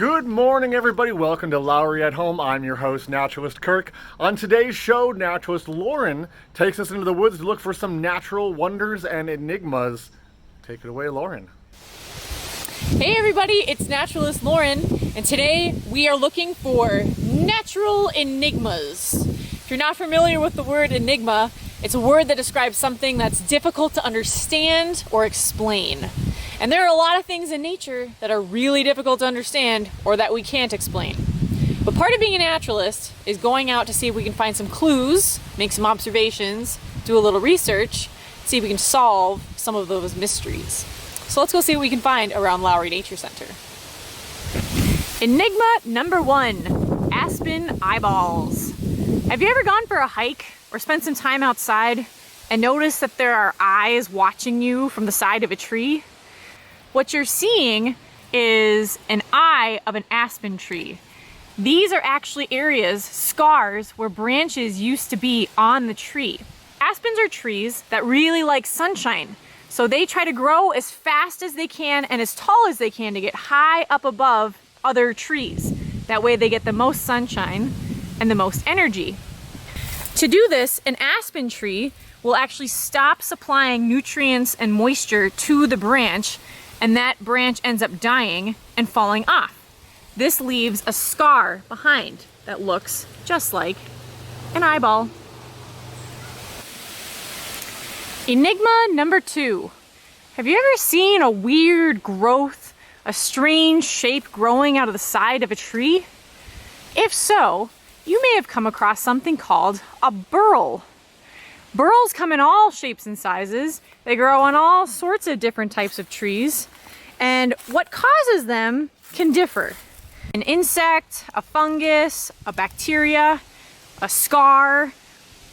Good morning, everybody. Welcome to Lowry at Home. I'm your host, Naturalist Kirk. On today's show, Naturalist Lauren takes us into the woods to look for some natural wonders and enigmas. Take it away, Lauren. Hey everybody, it's Naturalist Lauren, and today we are looking for natural enigmas. If you're not familiar with the word enigma, it's a word that describes something that's difficult to understand or explain. And there are a lot of things in nature that are really difficult to understand or that we can't explain. But part of being a naturalist is going out to see if we can find some clues, make some observations, do a little research, see if we can solve some of those mysteries. So let's go see what we can find around Lowry Nature Center. Enigma number 1, Aspen Eyeballs. Have you ever gone for a hike or spent some time outside and noticed that there are eyes watching you from the side of a tree? What you're seeing is an eye of an aspen tree. These are actually areas, scars, where branches used to be on the tree. Aspens are trees that really like sunshine, so they try to grow as fast as they can and as tall as they can to get high up above other trees. That way they get the most sunshine and the most energy. To do this, an aspen tree will actually stop supplying nutrients and moisture to the branch, and that branch ends up dying and falling off. This leaves a scar behind that looks just like an eyeball. Enigma number 2. Have you ever seen a weird growth, a strange shape growing out of the side of a tree? If so, you may have come across something called a burl. Burls come in all shapes and sizes. They grow on all sorts of different types of trees, and what causes them can differ. An insect, a fungus, a bacteria, a scar.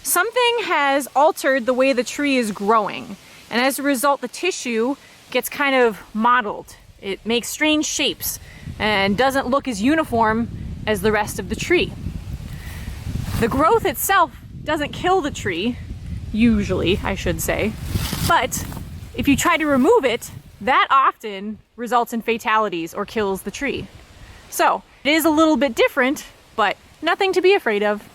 Something has altered the way the tree is growing, and as a result the tissue gets kind of mottled. It makes strange shapes and doesn't look as uniform as the rest of the tree. The growth itself doesn't kill the tree, usually I should say, but if you try to remove it, that often results in fatalities or kills the tree. So it is a little bit different, but nothing to be afraid of.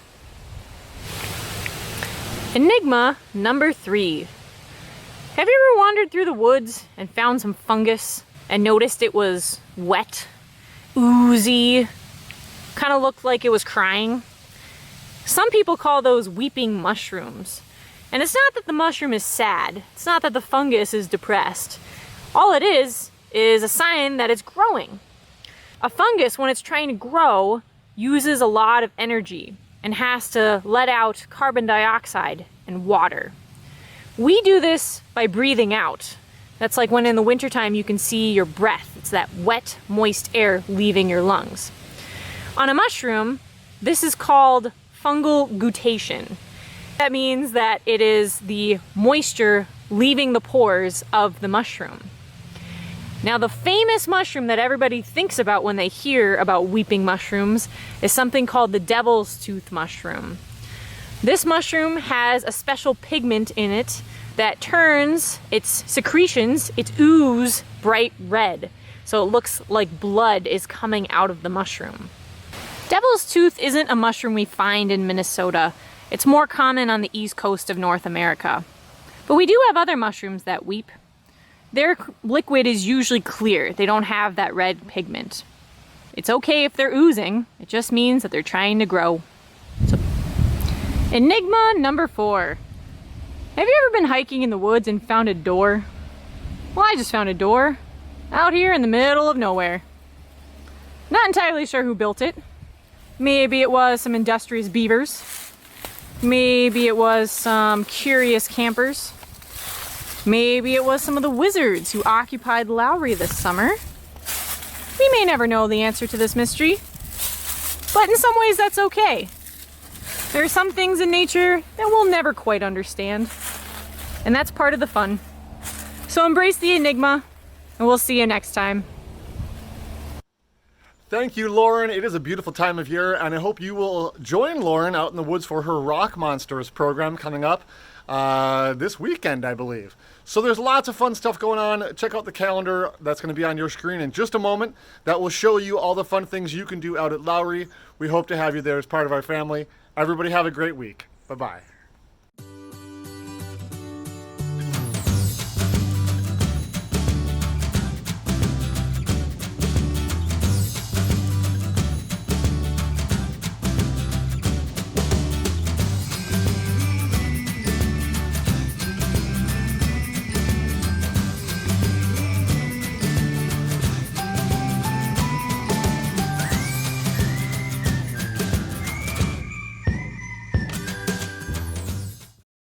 Enigma number 3. Have you ever wandered through the woods and found some fungus and noticed it was wet, oozy, kind of looked like it was crying? Some people call those weeping mushrooms. And it's not that the mushroom is sad. It's not that the fungus is depressed. All it is a sign that it's growing. A fungus, when it's trying to grow, uses a lot of energy and has to let out carbon dioxide and water. We do this by breathing out. That's like when in the wintertime you can see your breath. It's that wet, moist air leaving your lungs. On a mushroom, this is called fungal guttation. That means that it is the moisture leaving the pores of the mushroom. Now, the famous mushroom that everybody thinks about when they hear about weeping mushrooms is something called the devil's tooth mushroom. This mushroom has a special pigment in it that turns its secretions, its ooze, bright red. So it looks like blood is coming out of the mushroom. Devil's tooth isn't a mushroom we find in Minnesota. It's more common on the east coast of North America. But we do have other mushrooms that weep. Their liquid is usually clear. They don't have that red pigment. It's okay if they're oozing. It just means that they're trying to grow. So, Enigma number 4. Have you ever been hiking in the woods and found a door? Well, I just found a door out here in the middle of nowhere. Not entirely sure who built it. Maybe it was some industrious beavers. Maybe it was some curious campers. Maybe it was some of the wizards who occupied Lowry this summer. We may never know the answer to this mystery, but in some ways that's okay. There are some things in nature that we'll never quite understand, and that's part of the fun. So embrace the enigma, and we'll see you next time. Thank you, Lauren. It is a beautiful time of year, and I hope you will join Lauren out in the woods for her Rock Monsters program coming up. this weekend, I believe. So there's lots of fun stuff going on. Check out the calendar that's going to be on your screen in just a moment. That will show you all the fun things you can do out at Lowry. We hope to have you there as part of our family. Everybody have a great week. Bye-bye.